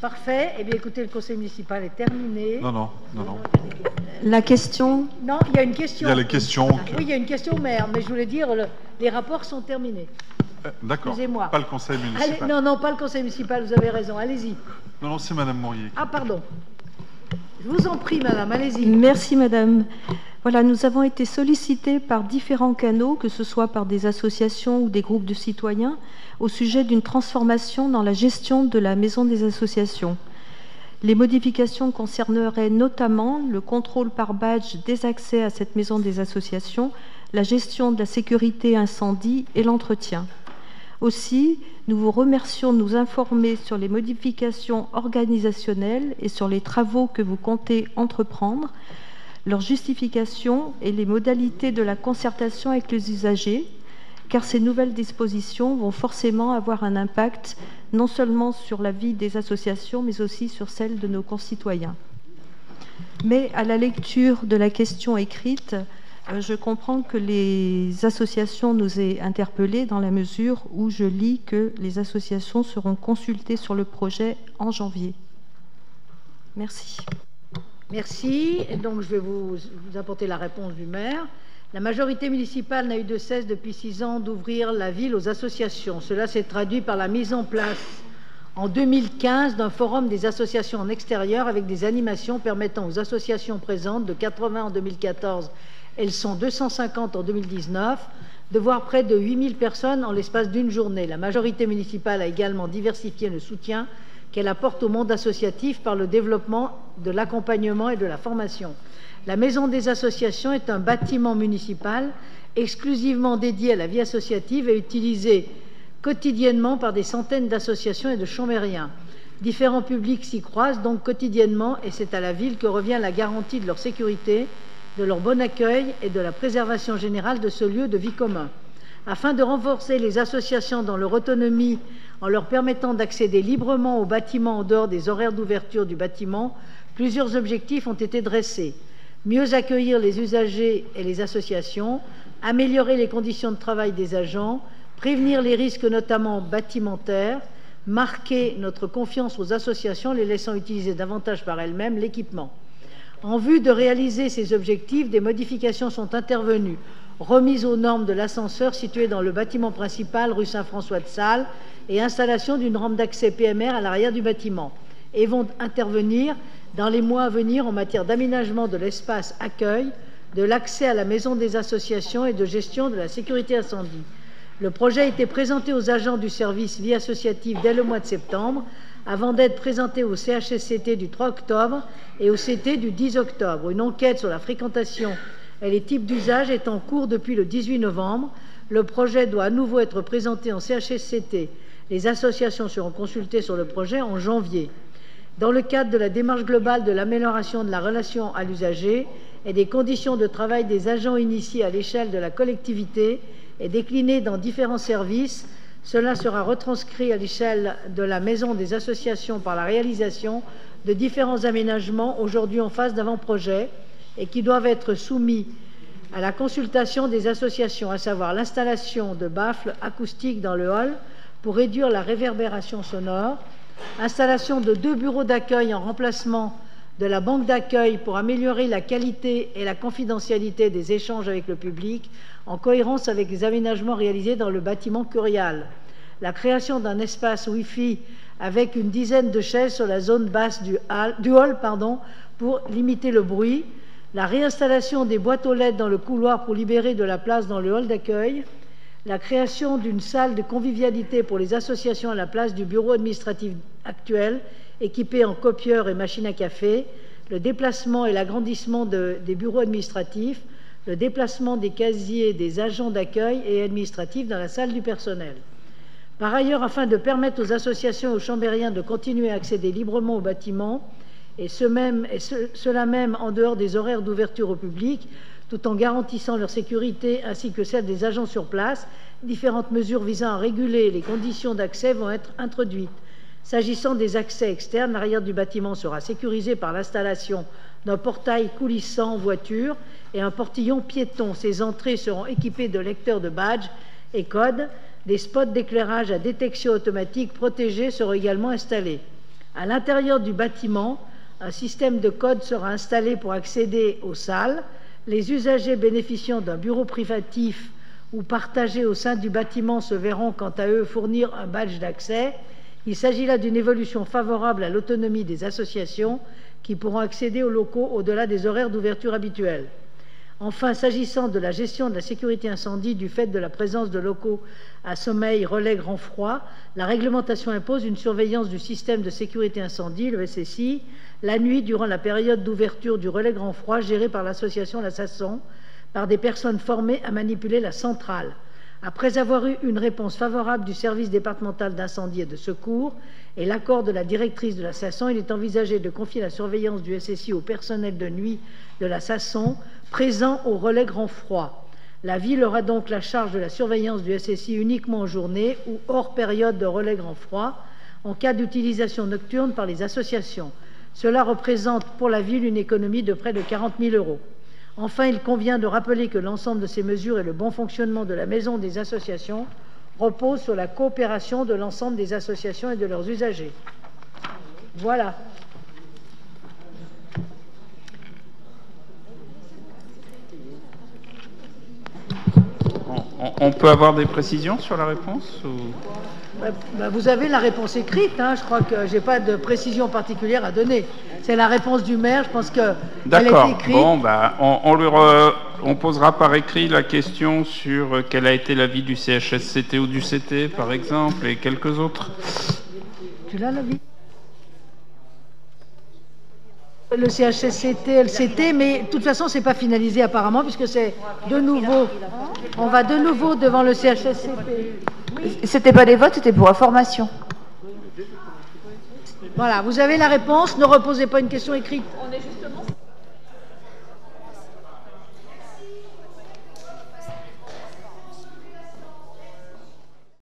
Parfait. Eh bien, écoutez, le conseil municipal est terminé. Non. La question. Non, il y a une question. Il y a les questions. Oui, il y a une question au maire, mais je voulais dire, les rapports sont terminés. D'accord. Excusez-moi. Pas le conseil municipal. Allez, non, pas le conseil municipal, vous avez raison. Allez-y. Non, c'est Madame Mourier. Ah, pardon. Je vous en prie, madame, allez-y. Merci, madame. Voilà, nous avons été sollicités par différents canaux, que ce soit par des associations ou des groupes de citoyens, au sujet d'une transformation dans la gestion de la maison des associations. Les modifications concerneraient notamment le contrôle par badge des accès à cette maison des associations, la gestion de la sécurité incendie et l'entretien. Aussi, nous vous remercions de nous informer sur les modifications organisationnelles et sur les travaux que vous comptez entreprendre, leur justification et les modalités de la concertation avec les usagers, car ces nouvelles dispositions vont forcément avoir un impact non seulement sur la vie des associations, mais aussi sur celle de nos concitoyens. Mais à la lecture de la question écrite, je comprends que les associations nous aient interpellés dans la mesure où je lis que les associations seront consultées sur le projet en janvier. Merci. Merci. Et donc, je vais vous apporter la réponse du maire. La majorité municipale n'a eu de cesse depuis 6 ans d'ouvrir la ville aux associations. Cela s'est traduit par la mise en place en 2015 d'un forum des associations en extérieur avec des animations permettant aux associations présentes, de 80 en 2014, elles sont 250 en 2019, de voir près de 8000 personnes en l'espace d'une journée. La majorité municipale a également diversifié le soutien qu'elle apporte au monde associatif par le développement de l'accompagnement et de la formation. La Maison des associations est un bâtiment municipal exclusivement dédié à la vie associative et utilisé quotidiennement par des centaines d'associations et de chambériens. Différents publics s'y croisent donc quotidiennement et c'est à la ville que revient la garantie de leur sécurité, de leur bon accueil et de la préservation générale de ce lieu de vie commun. Afin de renforcer les associations dans leur autonomie en leur permettant d'accéder librement au bâtiment en dehors des horaires d'ouverture du bâtiment, plusieurs objectifs ont été dressés. Mieux accueillir les usagers et les associations, améliorer les conditions de travail des agents, prévenir les risques notamment bâtimentaires, marquer notre confiance aux associations, les laissant utiliser davantage par elles-mêmes l'équipement. En vue de réaliser ces objectifs, des modifications sont intervenues. Remise aux normes de l'ascenseur situé dans le bâtiment principal, rue Saint-François de Sales, et installation d'une rampe d'accès PMR à l'arrière du bâtiment. Et vont intervenir dans les mois à venir en matière d'aménagement de l'espace accueil, de l'accès à la maison des associations et de gestion de la sécurité incendie. Le projet a été présenté aux agents du service vie associative dès le mois de septembre, avant d'être présenté au CHSCT du 3 octobre et au CT du 10 octobre. Une enquête sur la fréquentation et les types d'usage est en cours depuis le 18 novembre. Le projet doit à nouveau être présenté en CHSCT. Les associations seront consultées sur le projet en janvier. Dans le cadre de la démarche globale de l'amélioration de la relation à l'usager et des conditions de travail des agents initiés à l'échelle de la collectivité et déclinés dans différents services, cela sera retranscrit à l'échelle de la maison des associations par la réalisation de différents aménagements aujourd'hui en phase d'avant-projet et qui doivent être soumis à la consultation des associations, à savoir l'installation de baffles acoustiques dans le hall pour réduire la réverbération sonore, installation de 2 bureaux d'accueil en remplacement de la banque d'accueil pour améliorer la qualité et la confidentialité des échanges avec le public en cohérence avec les aménagements réalisés dans le bâtiment curial, la création d'un espace Wi-Fi avec une dizaine de chaises sur la zone basse du hall pour limiter le bruit, la réinstallation des boîtes aux lettres dans le couloir pour libérer de la place dans le hall d'accueil, la création d'une salle de convivialité pour les associations à la place du bureau administratif actuel, équipé en copieur et machine à café, le déplacement et l'agrandissement des bureaux administratifs, le déplacement des casiers des agents d'accueil et administratifs dans la salle du personnel. Par ailleurs, afin de permettre aux associations et aux chambériens de continuer à accéder librement au bâtiment, cela même en dehors des horaires d'ouverture au public, tout en garantissant leur sécurité ainsi que celle des agents sur place, différentes mesures visant à réguler les conditions d'accès vont être introduites. S'agissant des accès externes, l'arrière du bâtiment sera sécurisé par l'installation d'un portail coulissant en voiture et un portillon piéton. Ces entrées seront équipées de lecteurs de badges et codes. Des spots d'éclairage à détection automatique protégés seront également installés. À l'intérieur du bâtiment, un système de code sera installé pour accéder aux salles. Les usagers bénéficiant d'un bureau privatif ou partagé au sein du bâtiment se verront quant à eux fournir un badge d'accès. Il s'agit là d'une évolution favorable à l'autonomie des associations qui pourront accéder aux locaux au-delà des horaires d'ouverture habituels. Enfin, s'agissant de la gestion de la sécurité incendie du fait de la présence de locaux à sommeil, relais, grand froid, la réglementation impose une surveillance du système de sécurité incendie, le SSI, la nuit durant la période d'ouverture du relais grand froid géré par l'association La Sasson, par des personnes formées à manipuler la centrale. Après avoir eu une réponse favorable du service départemental d'incendie et de secours et l'accord de la directrice de la Sasson, il est envisagé de confier la surveillance du SSI au personnel de nuit de la Sasson présent au relais grand froid. La ville aura donc la charge de la surveillance du SSI uniquement en journée ou hors période de relais grand froid en cas d'utilisation nocturne par les associations. Cela représente pour la ville une économie de près de 40 000 €. Enfin, il convient de rappeler que l'ensemble de ces mesures et le bon fonctionnement de la maison des associations reposent sur la coopération de l'ensemble des associations et de leurs usagers. Voilà. On peut avoir des précisions sur la réponse ou... Vous avez la réponse écrite, hein. Je crois que je n'ai pas de précision particulière à donner. C'est la réponse du maire, je pense qu'elle est écrite. Bon, on posera par écrit la question sur quel a été l'avis du CHSCT ou du CT, par exemple, et quelques autres. Tu l'as, l'avis? Le CHSCT, LCT, mais de toute façon, ce n'est pas finalisé apparemment, puisque c'est de nouveau. On va de nouveau devant le CHSCT. C'était pas des votes, c'était pour information. Voilà, vous avez la réponse. Ne reposez pas une question écrite. On est justement...